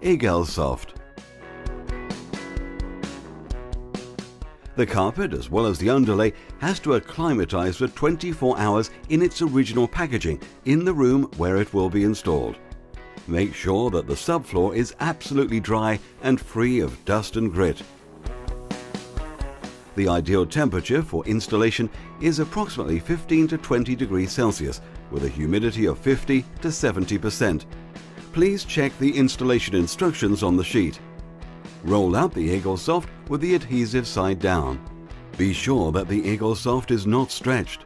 Egalsoft. The carpet, as well as the underlay, has to acclimatize for 24 hours in its original packaging in the room where it will be installed. Make sure that the subfloor is absolutely dry and free of dust and grit. The ideal temperature for installation is approximately 15 to 20 degrees Celsius with a humidity of 50 to 70%. Please check the installation instructions on the sheet. Roll out the Egalsoft with the adhesive side down. Be sure that the Egalsoft is not stretched.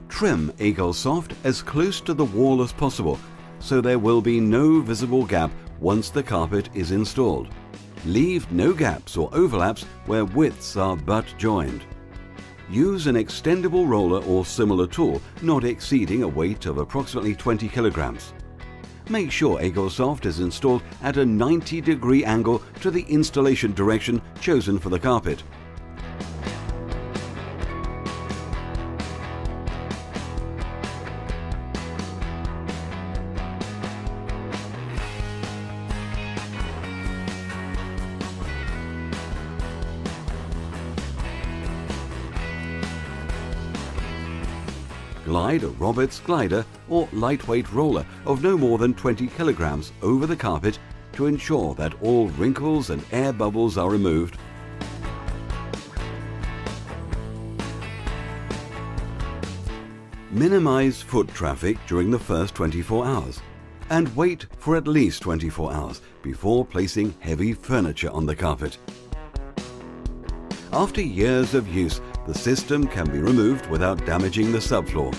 Trim Egalsoft as close to the wall as possible, so there will be no visible gap once the carpet is installed. Leave no gaps or overlaps where widths are butt joined. Use an extendable roller or similar tool not exceeding a weight of approximately 20 kilograms. Make sure Egalsoft is installed at a 90-degree angle to the installation direction chosen for the carpet. Glide a Roberts glider or lightweight roller of no more than 20 kilograms over the carpet to ensure that all wrinkles and air bubbles are removed. Minimize foot traffic during the first 24 hours and wait for at least 24 hours before placing heavy furniture on the carpet. After years of use, the system can be removed without damaging the subfloor.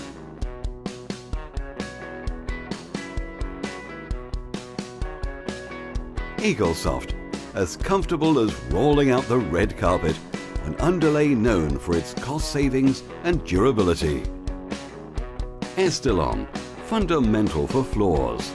Egalsoft, as comfortable as rolling out the red carpet, an underlay known for its cost savings and durability. Estilon, fundamental for floors.